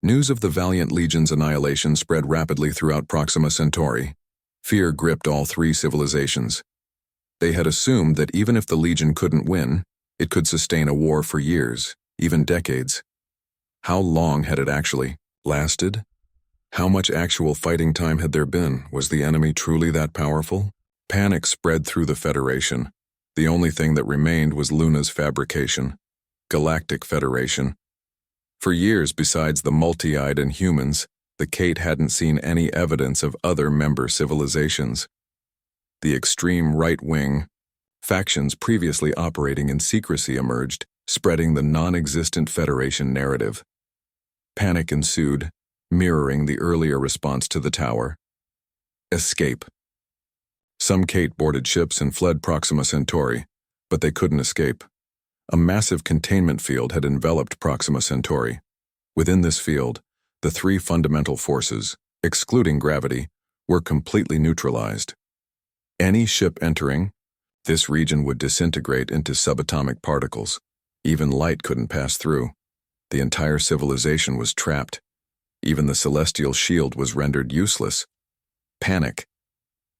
News of the Valiant Legion's annihilation spread rapidly throughout Proxima Centauri. Fear gripped all three civilizations. They had assumed that even if the Legion couldn't win, it could sustain a war for years, even decades. How long had it actually lasted? How much actual fighting time had there been? Was the enemy truly that powerful? Panic spread through the Federation. The only thing that remained was Luna's fabrication, Galactic Federation. For years, besides the multi-eyed and humans, the Kate hadn't seen any evidence of other member civilizations. The extreme right-wing factions previously operating in secrecy emerged, spreading the non-existent Federation narrative. Panic ensued, mirroring the earlier response to the tower. Escape. Some Kate boarded ships and fled Proxima Centauri, but they couldn't escape. A massive containment field had enveloped Proxima Centauri. Within this field, the three fundamental forces, excluding gravity, were completely neutralized. Any ship entering this region would disintegrate into subatomic particles. Even light couldn't pass through. The entire civilization was trapped. Even the celestial shield was rendered useless. Panic.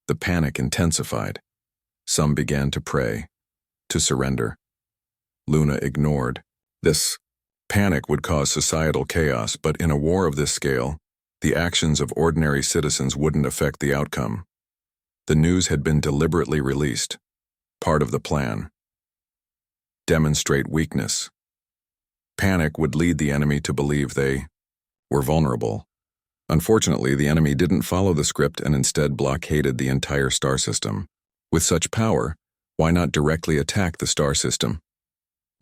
The panic intensified. Some began to pray, to surrender. Luna ignored. This panic would cause societal chaos, but in a war of this scale, the actions of ordinary citizens wouldn't affect the outcome. The news had been deliberately released, part of the plan. Demonstrate weakness. Panic would lead the enemy to believe they were vulnerable. Unfortunately, the enemy didn't follow the script and instead blockaded the entire star system. With such power, why not directly attack the star system?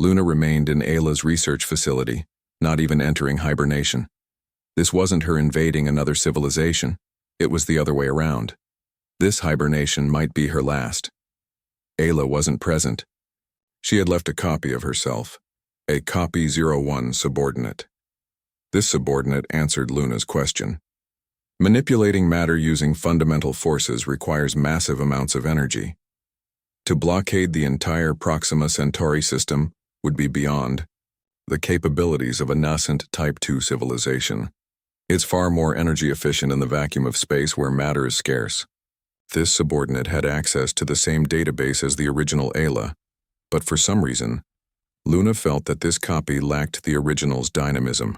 Luna remained in Ayla's research facility, not even entering hibernation. This wasn't her invading another civilization, it was the other way around. This hibernation might be her last. Ayla wasn't present. She had left a copy of herself, a Copy 01 subordinate. This subordinate answered Luna's question. Manipulating matter using fundamental forces requires massive amounts of energy. To blockade the entire Proxima Centauri system would be beyond the capabilities of a nascent Type 2 civilization. It's far more energy efficient in the vacuum of space where matter is scarce. This subordinate had access to the same database as the original Ayla, but for some reason, Luna felt that this copy lacked the original's dynamism.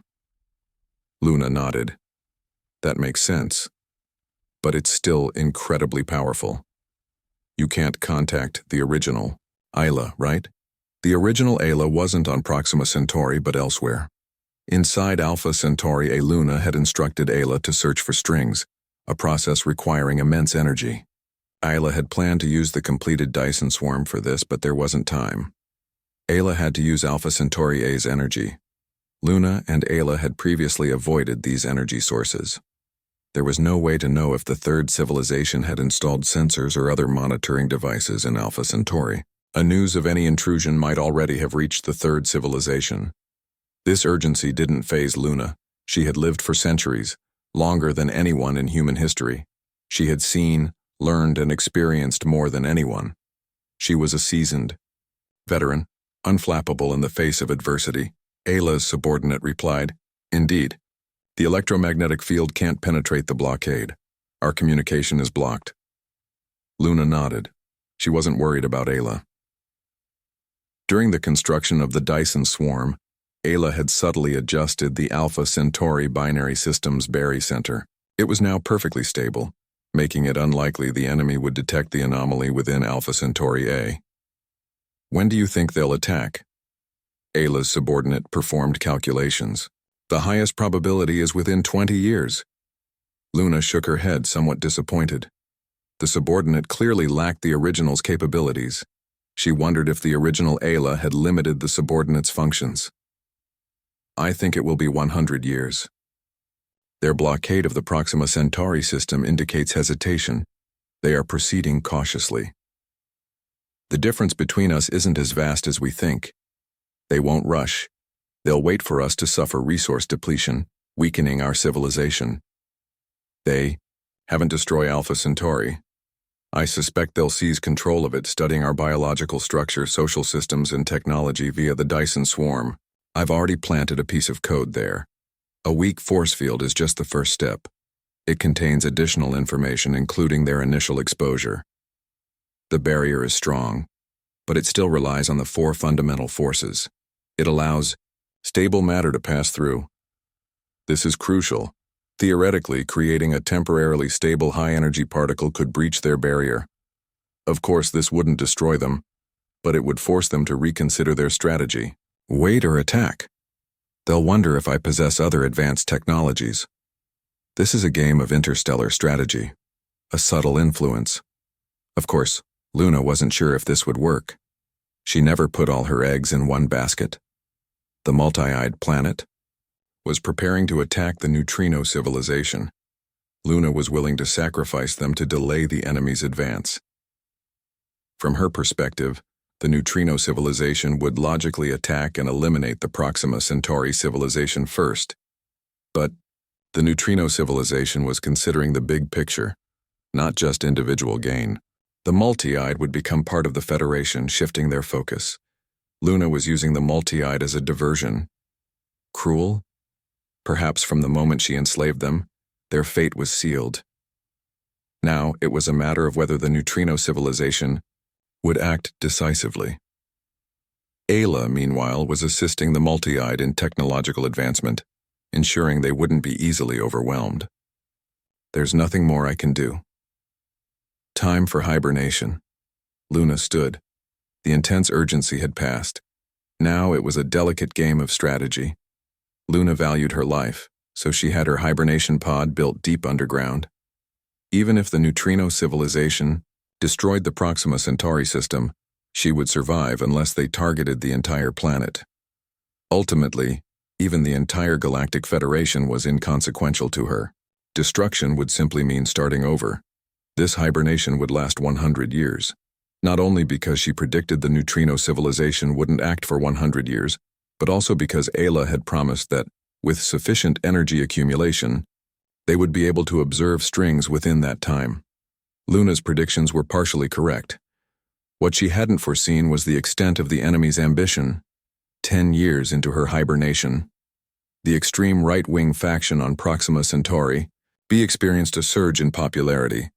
Luna nodded. That makes sense, but it's still incredibly powerful. You can't contact the original Ayla, right? The original Ayla wasn't on Proxima Centauri but elsewhere. Inside Alpha Centauri, Luna had instructed Ayla to search for strings, a process requiring immense energy. Ayla had planned to use the completed Dyson swarm for this, but there wasn't time. Ayla had to use Alpha Centauri A's energy. Luna and Ayla had previously avoided these energy sources. There was no way to know if the third civilization had installed sensors or other monitoring devices in Alpha Centauri. News of any intrusion might already have reached the third civilization. This urgency didn't faze Luna. She had lived for centuries, longer than anyone in human history. She had seen, learned, and experienced more than anyone. She was a seasoned veteran, unflappable in the face of adversity. Ayla's subordinate replied, "Indeed. The electromagnetic field can't penetrate the blockade. Our communication is blocked." Luna nodded. She wasn't worried about Ayla. During the construction of the Dyson swarm, Ayla had subtly adjusted the Alpha Centauri binary system's Barry Center. It was now perfectly stable, making it unlikely the enemy would detect the anomaly within Alpha Centauri A. "When do you think they'll attack?" Ayla's subordinate performed calculations. "The highest probability is within 20 years. Luna shook her head, somewhat disappointed. The subordinate clearly lacked the original's capabilities. She wondered if the original Ayla had limited the subordinate's functions. "I think it will be 100 years. Their blockade of the Proxima Centauri system indicates hesitation. They are proceeding cautiously. The difference between us isn't as vast as we think. They won't rush. They'll wait for us to suffer resource depletion, weakening our civilization. They haven't destroyed Alpha Centauri. I suspect they'll seize control of it, studying our biological structure, social systems, and technology via the Dyson swarm. I've already planted a piece of code there. A weak force field is just the first step. It contains additional information, including their initial exposure. The barrier is strong, but it still relies on the four fundamental forces. It allows stable matter to pass through. This is crucial. Theoretically, creating a temporarily stable high-energy particle could breach their barrier. Of course, this wouldn't destroy them, but it would force them to reconsider their strategy. Wait or attack. They'll wonder if I possess other advanced technologies. This is a game of interstellar strategy, a subtle influence. Of course, Luna wasn't sure if this would work. She never put all her eggs in one basket. The multi-eyed planet was preparing to attack the neutrino civilization. Luna was willing to sacrifice them to delay the enemy's advance. From her perspective, the neutrino civilization would logically attack and eliminate the Proxima Centauri civilization first. But the neutrino civilization was considering the big picture, not just individual gain. The multi-eyed would become part of the Federation, shifting their focus. Luna was using the multi-eyed as a diversion. Cruel? Perhaps from the moment she enslaved them, their fate was sealed. Now it was a matter of whether the neutrino civilization would act decisively. Ayla, meanwhile, was assisting the multi-eyed in technological advancement, ensuring they wouldn't be easily overwhelmed. There's nothing more I can do. Time for hibernation. Luna stood. The intense urgency had passed. Now it was a delicate game of strategy. Luna valued her life, so she had her hibernation pod built deep underground. Even if the neutrino civilization destroyed the Proxima Centauri system, she would survive unless they targeted the entire planet. Ultimately, even the entire Galactic Federation was inconsequential to her. Destruction would simply mean starting over. This hibernation would last 100 years, not only because she predicted the neutrino civilization wouldn't act for 100 years, but also because Ayla had promised that, with sufficient energy accumulation, they would be able to observe strings within that time. Luna's predictions were partially correct. What she hadn't foreseen was the extent of the enemy's ambition. 10 years into her hibernation, the extreme right-wing faction on Proxima Centauri experienced a surge in popularity.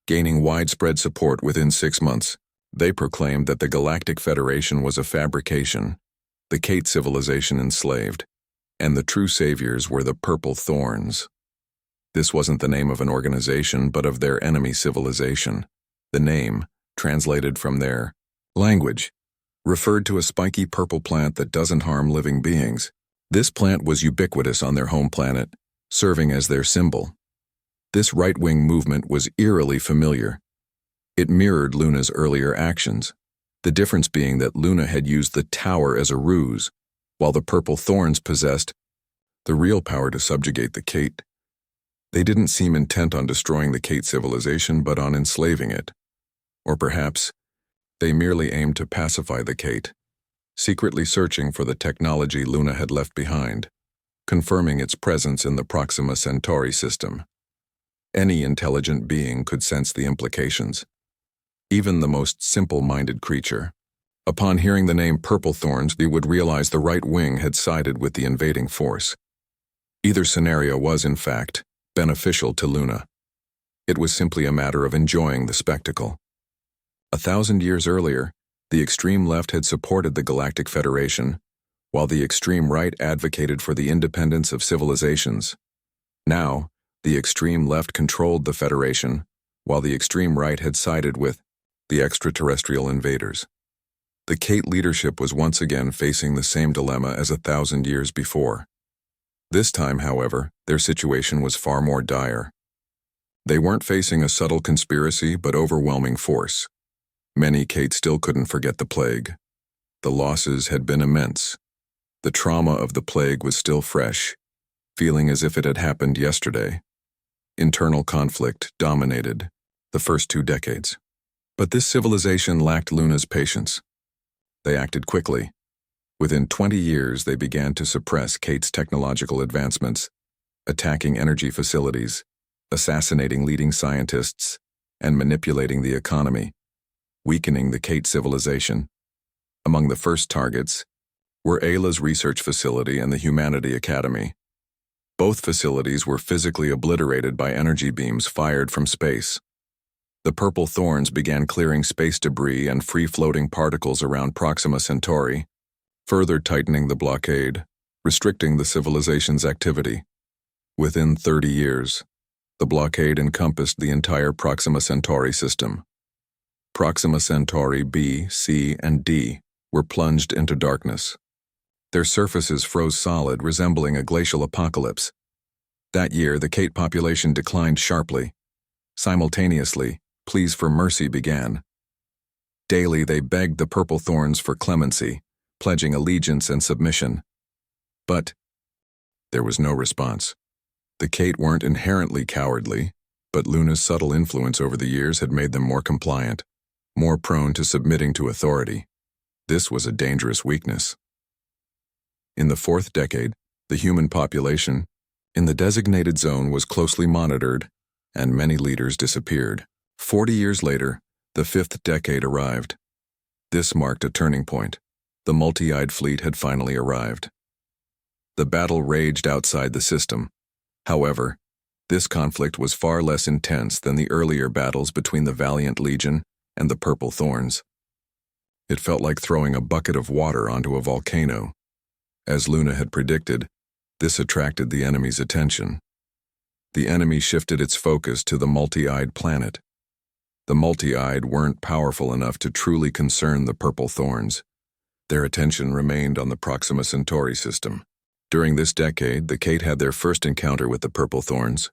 Gaining widespread support within 6 months, they proclaimed that the Galactic Federation was a fabrication, the Kate civilization enslaved, and the true saviors were the Purple Thorns. This wasn't the name of an organization, but of their enemy civilization. The name, translated from their language, referred to a spiky purple plant that doesn't harm living beings. This plant was ubiquitous on their home planet, serving as their symbol. This right-wing movement was eerily familiar. It mirrored Luna's earlier actions, the difference being that Luna had used the tower as a ruse, while the Purple Thorns possessed the real power to subjugate the Kate. They didn't seem intent on destroying the Kate civilization, but on enslaving it. Or perhaps, they merely aimed to pacify the Kate, secretly searching for the technology Luna had left behind, confirming its presence in the Proxima Centauri system. Any intelligent being could sense the implications, even the most simple-minded creature. Upon hearing the name Purple Thorns, they would realize the right wing had sided with the invading force. Either scenario was, in fact, beneficial to Luna. It was simply a matter of enjoying the spectacle. 1,000 years earlier, the extreme left had supported the Galactic Federation, while the extreme right advocated for the independence of civilizations. Now, the extreme left controlled the Federation, while the extreme right had sided with the extraterrestrial invaders. The Kate leadership was once again facing the same dilemma as 1,000 years before. This time, however, their situation was far more dire. They weren't facing a subtle conspiracy, but overwhelming force. Many Kate still couldn't forget the plague. The losses had been immense. The trauma of the plague was still fresh, feeling as if it had happened yesterday. Internal conflict dominated the first 2 decades. But this civilization lacked Luna's patience. They acted quickly. Within 20 years, they began to suppress Kate's technological advancements, attacking energy facilities, assassinating leading scientists, and manipulating the economy, weakening the Kate civilization. Among the first targets were Ayla's research facility and the Humanity Academy. Both facilities were physically obliterated by energy beams fired from space. The purple thorns began clearing space debris and free-floating particles around Proxima Centauri, further tightening the blockade, restricting the civilization's activity. Within 30 years, the blockade encompassed the entire Proxima Centauri system. Proxima Centauri B, C, and D were plunged into darkness. Their surfaces froze solid, resembling a glacial apocalypse. That year, the Kate population declined sharply. Simultaneously, pleas for mercy began. Daily, they begged the purple thorns for clemency, pledging allegiance and submission. But there was no response. The Kate weren't inherently cowardly, but Luna's subtle influence over the years had made them more compliant, more prone to submitting to authority. This was a dangerous weakness. In the fourth decade, the human population in the designated zone was closely monitored, and many leaders disappeared. 40 years later, the fifth decade arrived. This marked a turning point. The multi-eyed fleet had finally arrived. The battle raged outside the system. However, this conflict was far less intense than the earlier battles between the Valiant Legion and the Purple Thorns. It felt like throwing a bucket of water onto a volcano. As Luna had predicted, this attracted the enemy's attention. The enemy shifted its focus to the multi-eyed planet. The multi-eyed weren't powerful enough to truly concern the Purple Thorns. Their attention remained on the Proxima Centauri system. During this decade, the Kate had their first encounter with the Purple Thorns.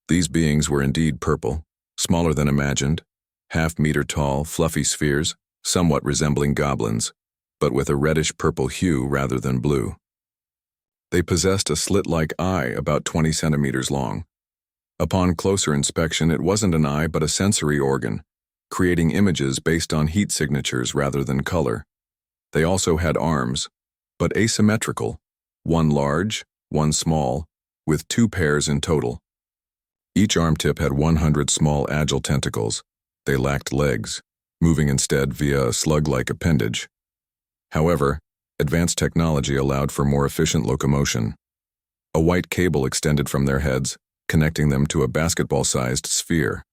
These beings were indeed purple, smaller than imagined, half-meter tall, fluffy spheres, somewhat resembling goblins, but with a reddish-purple hue rather than blue. They possessed a slit-like eye about 20 centimeters long. Upon closer inspection, it wasn't an eye but a sensory organ, creating images based on heat signatures rather than color. They also had arms, but asymmetrical, one large, one small, with 2 pairs in total. Each arm tip had 100 small agile tentacles. They lacked legs, moving instead via a slug-like appendage. However, advanced technology allowed for more efficient locomotion. A white cable extended from their heads, connecting them to a basketball-sized sphere.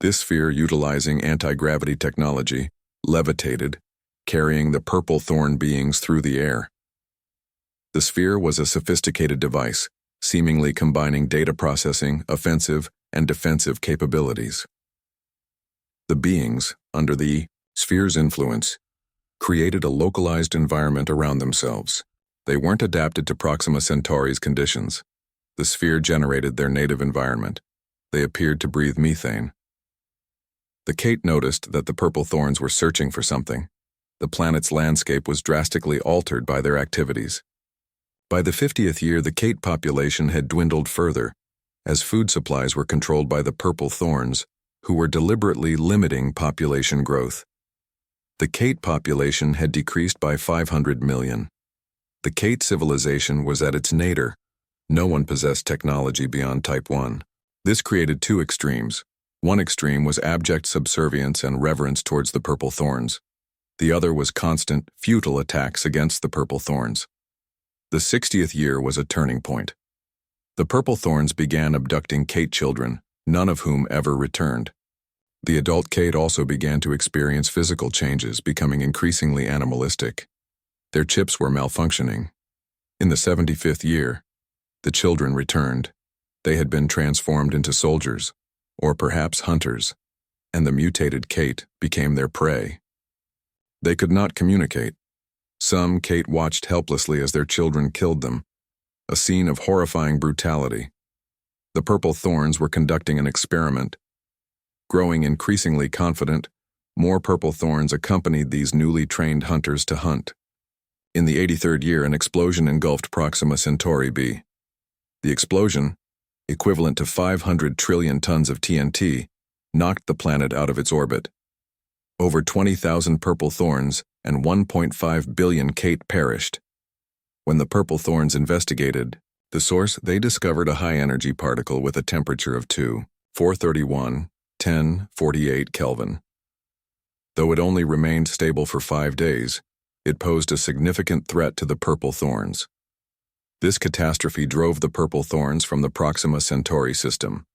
This sphere, utilizing anti-gravity technology, levitated, carrying the purple thorn beings through the air. The sphere was a sophisticated device, seemingly combining data processing, offensive, and defensive capabilities. The beings, under the sphere's influence, created a localized environment around themselves. They weren't adapted to Proxima Centauri's conditions. The sphere generated their native environment. They appeared to breathe methane. The Kate noticed that the purple thorns were searching for something. The planet's landscape was drastically altered by their activities. By the 50th year, the Kate population had dwindled further, as food supplies were controlled by the purple thorns, who were deliberately limiting population growth. The Kate population had decreased by 500 million. The Kate civilization was at its nadir. No one possessed technology beyond Type 1. This created 2 extremes. One extreme was abject subservience and reverence towards the purple thorns. The other was constant, futile attacks against the purple thorns. The 60th year was a turning point. The purple thorns began abducting Kate children, none of whom ever returned. The adult Kate also began to experience physical changes, becoming increasingly animalistic. Their chips were malfunctioning. In the 75th year, the children returned. They had been transformed into soldiers, or perhaps hunters, and the mutated Kate became their prey. They could not communicate. Some Kate watched helplessly as their children killed them, a scene of horrifying brutality. The purple thorns were conducting an experiment. Growing increasingly confident, more purple thorns accompanied these newly trained hunters to hunt. In the 83rd year, an explosion engulfed Proxima Centauri B. The explosion, equivalent to 500 trillion tons of TNT, knocked the planet out of its orbit. Over 20,000 purple thorns and 1.5 billion Kate perished. When the purple thorns investigated the source, they discovered a high-energy particle with a temperature of 431.1048 Kelvin. Though it only remained stable for 5 days, it posed a significant threat to the purple thorns. This catastrophe drove the Purple Thorns from the Proxima Centauri system,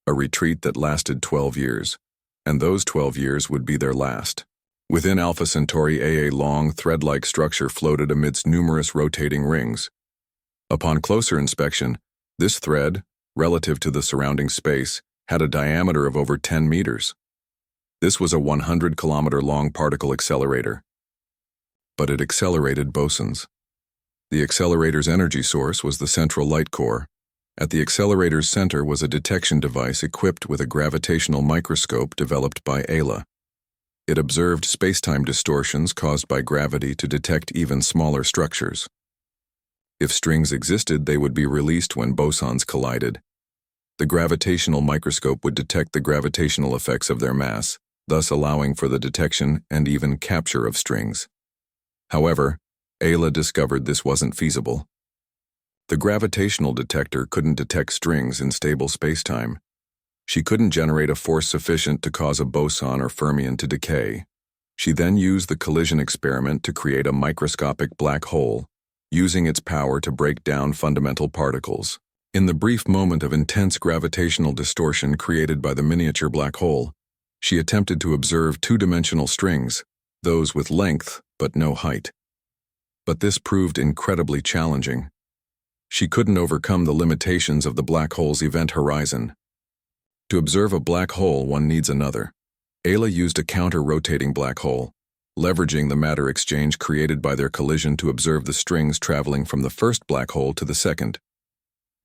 a retreat that lasted 12 years, and those 12 years would be their last. Within Alpha Centauri A long, thread-like structure floated amidst numerous rotating rings. Upon closer inspection, this thread, relative to the surrounding space, had a diameter of over 10 meters. This was a 100-kilometer-long particle accelerator. But it accelerated bosons. The accelerator's energy source was the central light core. At the accelerator's center was a detection device equipped with a gravitational microscope developed by Ayla. It observed space-time distortions caused by gravity to detect even smaller structures. If strings existed, they would be released when bosons collided. The gravitational microscope would detect the gravitational effects of their mass, thus allowing for the detection and even capture of strings. However, Ayla discovered this wasn't feasible. The gravitational detector couldn't detect strings in stable spacetime. She couldn't generate a force sufficient to cause a boson or fermion to decay. She then used the collision experiment to create a microscopic black hole, using its power to break down fundamental particles. In the brief moment of intense gravitational distortion created by the miniature black hole, she attempted to observe two-dimensional strings, those with length but no height. But this proved incredibly challenging. She couldn't overcome the limitations of the black hole's event horizon. To observe a black hole, one needs another. Ayla used a counter-rotating black hole, leveraging the matter exchange created by their collision to observe the strings traveling from the first black hole to the second.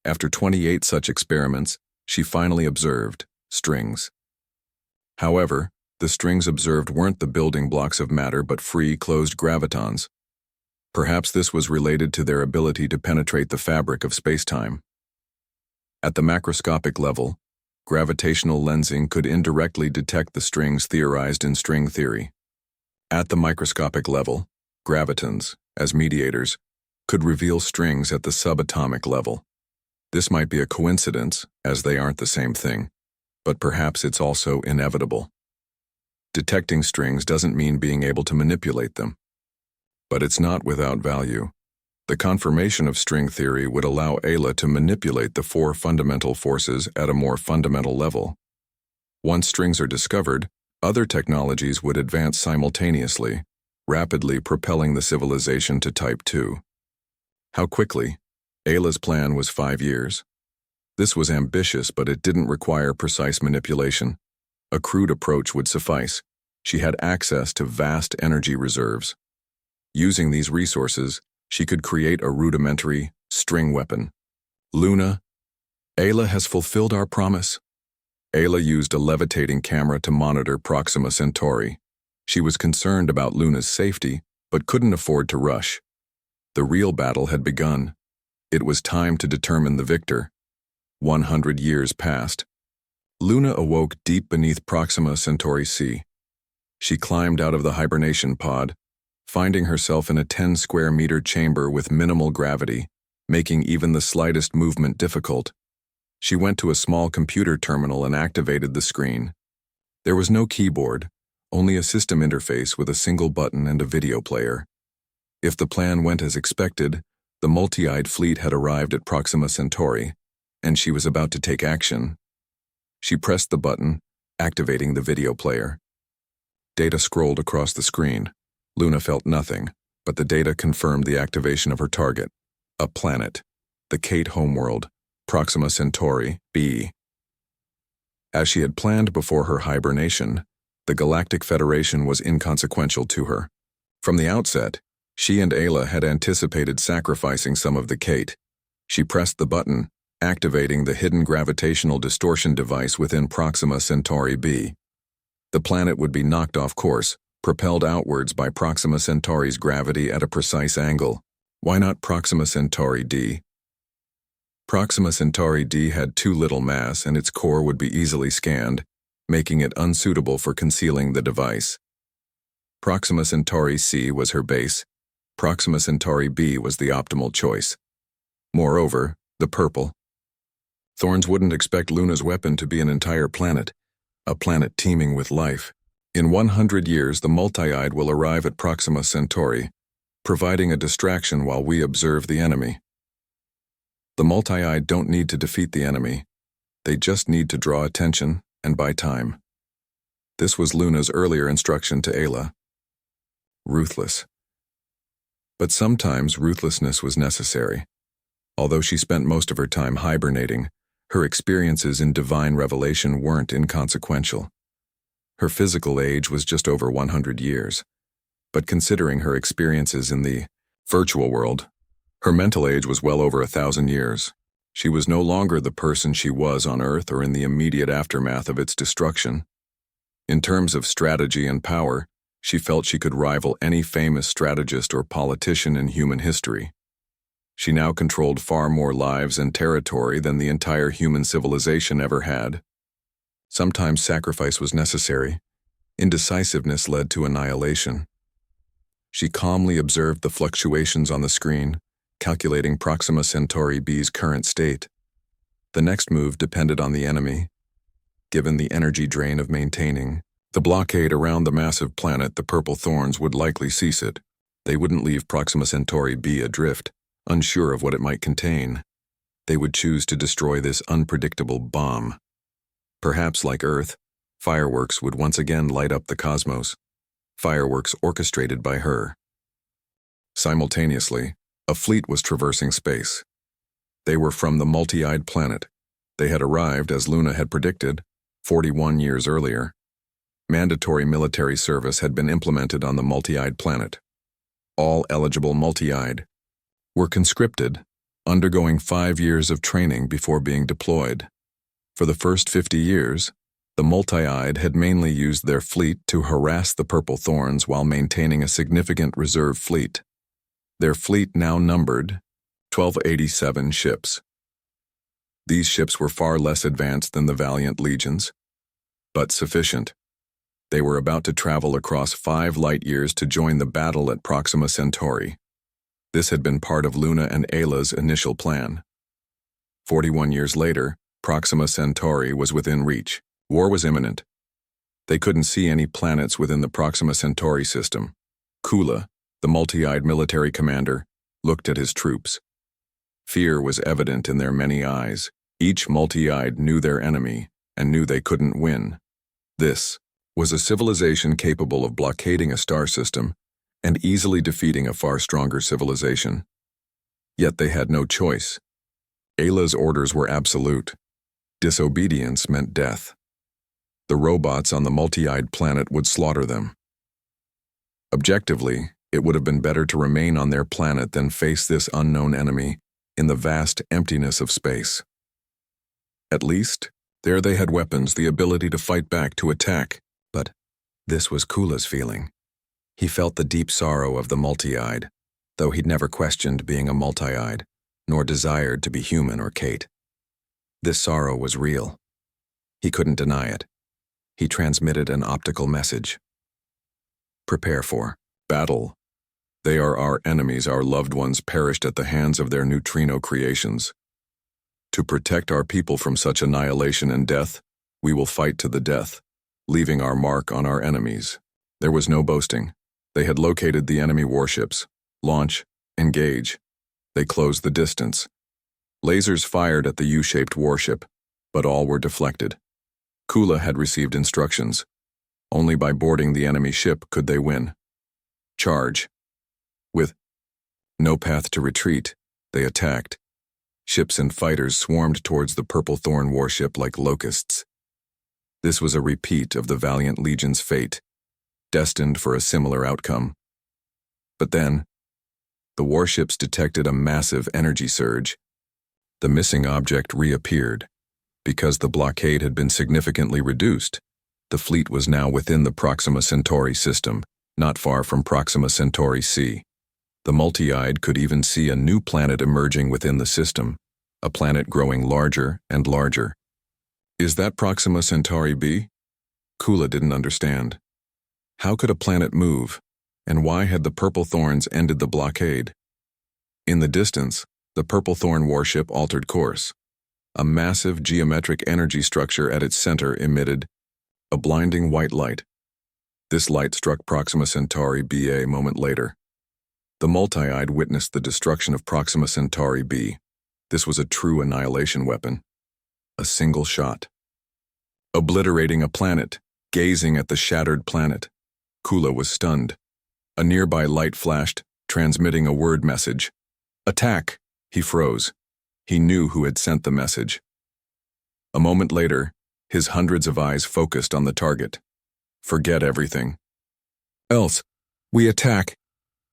After 28 such experiments, she finally observed strings. However, the strings observed weren't the building blocks of matter but free, closed gravitons. Perhaps this was related to their ability to penetrate the fabric of spacetime. At the macroscopic level, gravitational lensing could indirectly detect the strings theorized in string theory. At the microscopic level, gravitons, as mediators, could reveal strings at the subatomic level. This might be a coincidence, as they aren't the same thing, but perhaps it's also inevitable. Detecting strings doesn't mean being able to manipulate them. But it's not without value. The confirmation of string theory would allow Ayla to manipulate the four fundamental forces at a more fundamental level. Once strings are discovered, other technologies would advance simultaneously, rapidly propelling the civilization to Type 2. How quickly? Ayla's plan was 5 years. This was ambitious, but it didn't require precise manipulation. A crude approach would suffice. She had access to vast energy reserves. Using these resources, she could create a rudimentary string weapon. Luna, Ayla has fulfilled our promise. Ayla used a levitating camera to monitor Proxima Centauri. She was concerned about Luna's safety, but couldn't afford to rush. The real battle had begun. It was time to determine the victor. 100 years passed. Luna awoke deep beneath Proxima Centauri C. She climbed out of the hibernation pod, finding herself in a 10-square-meter chamber with minimal gravity, making even the slightest movement difficult. She went to a small computer terminal and activated the screen. There was no keyboard, only a system interface with a single button and a video player. If the plan went as expected, the multi-eyed fleet had arrived at Proxima Centauri, and she was about to take action. She pressed the button, activating the video player. Data scrolled across the screen. Luna felt nothing, but the data confirmed the activation of her target, a planet, the Kate homeworld, Proxima Centauri B. As she had planned before her hibernation, the Galactic Federation was inconsequential to her. From the outset, she and Ayla had anticipated sacrificing some of the Kate. She pressed the button, activating the hidden gravitational distortion device within Proxima Centauri B. The planet would be knocked off course, propelled outwards by Proxima Centauri's gravity at a precise angle. Why not Proxima Centauri D? Proxima Centauri D had too little mass and its core would be easily scanned, making it unsuitable for concealing the device. Proxima Centauri C was her base. Proxima Centauri B was the optimal choice. Moreover, the Purple Thorns wouldn't expect Luna's weapon to be an entire planet, a planet teeming with life. In 100 years, the multi-eyed will arrive at Proxima Centauri, providing a distraction while we observe the enemy. The multi-eyed don't need to defeat the enemy. They just need to draw attention and buy time. This was Luna's earlier instruction to Ayla. Ruthless. But sometimes ruthlessness was necessary. Although she spent most of her time hibernating, her experiences in divine revelation weren't inconsequential. Her physical age was just over 100 years. But considering her experiences in the virtual world, her mental age was well over 1,000 years. She was no longer the person she was on Earth or in the immediate aftermath of its destruction. In terms of strategy and power, she felt she could rival any famous strategist or politician in human history. She now controlled far more lives and territory than the entire human civilization ever had. Sometimes sacrifice was necessary. Indecisiveness led to annihilation. She calmly observed the fluctuations on the screen, calculating Proxima Centauri B's current state. The next move depended on the enemy. Given the energy drain of maintaining the blockade around the massive planet, the Purple Thorns would likely cease it. They wouldn't leave Proxima Centauri B adrift, unsure of what it might contain. They would choose to destroy this unpredictable bomb. Perhaps like Earth, fireworks would once again light up the cosmos. Fireworks orchestrated by her. Simultaneously, a fleet was traversing space. They were from the multi-eyed planet. They had arrived, as Luna had predicted, 41 years earlier. Mandatory military service had been implemented on the multi-eyed planet. All eligible multi-eyed were conscripted, undergoing 5 years of training before being deployed. For the first 50 years, the multi-eyed had mainly used their fleet to harass the Purple Thorns while maintaining a significant reserve fleet. Their fleet now numbered 1,287 ships. These ships were far less advanced than the valiant legions, but sufficient. They were about to travel across 5 light-years to join the battle at Proxima Centauri. This had been part of Luna and Ayla's initial plan. 41 years later, Proxima Centauri was within reach. War was imminent. They couldn't see any planets within the Proxima Centauri system. Kula, the multi-eyed military commander, looked at his troops. Fear was evident in their many eyes. Each multi-eyed knew their enemy and knew they couldn't win. This was a civilization capable of blockading a star system and easily defeating a far stronger civilization. Yet they had no choice. Ayla's orders were absolute. Disobedience meant death. The robots on the multi-eyed planet would slaughter them. Objectively, it would have been better to remain on their planet than face this unknown enemy in the vast emptiness of space. At least, there they had weapons, the ability to fight back, to attack. But this was Kula's feeling. He felt the deep sorrow of the multi-eyed, though he'd never questioned being a multi-eyed, nor desired to be human or Kate. This sorrow was real. He couldn't deny it. He transmitted an optical message. Prepare for battle. They are our enemies, our loved ones perished at the hands of their neutrino creations. To protect our people from such annihilation and death, we will fight to the death, leaving our mark on our enemies. There was no boasting. They had located the enemy warships. Launch, engage. They closed the distance. Lasers fired at the U-shaped warship, but all were deflected. Kula had received instructions. Only by boarding the enemy ship could they win. Charge. With no path to retreat, they attacked. Ships and fighters swarmed towards the Purple Thorn warship like locusts. This was a repeat of the Valiant Legion's fate, destined for a similar outcome. But then, the warships detected a massive energy surge. The missing object reappeared. Because the blockade had been significantly reduced, the fleet was now within the Proxima Centauri system, not far from Proxima Centauri C. The multi-eyed could even see a new planet emerging within the system, a planet growing larger and larger. Is that Proxima Centauri B? Kula didn't understand. How could a planet move, and why had the Purple Thorns ended the blockade? In the distance, the Purple Thorn warship altered course. A massive geometric energy structure at its center emitted a blinding white light. This light struck Proxima Centauri B a moment later. The multi-eyed witnessed the destruction of Proxima Centauri B. This was a true annihilation weapon. A single shot. Obliterating a planet, gazing at the shattered planet. Kula was stunned. A nearby light flashed, transmitting a word message. Attack! He froze. He knew who had sent the message. A moment later, his hundreds of eyes focused on the target. Forget everything. Else, we attack.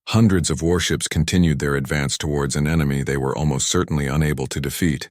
Hundreds of warships continued their advance towards an enemy they were almost certainly unable to defeat.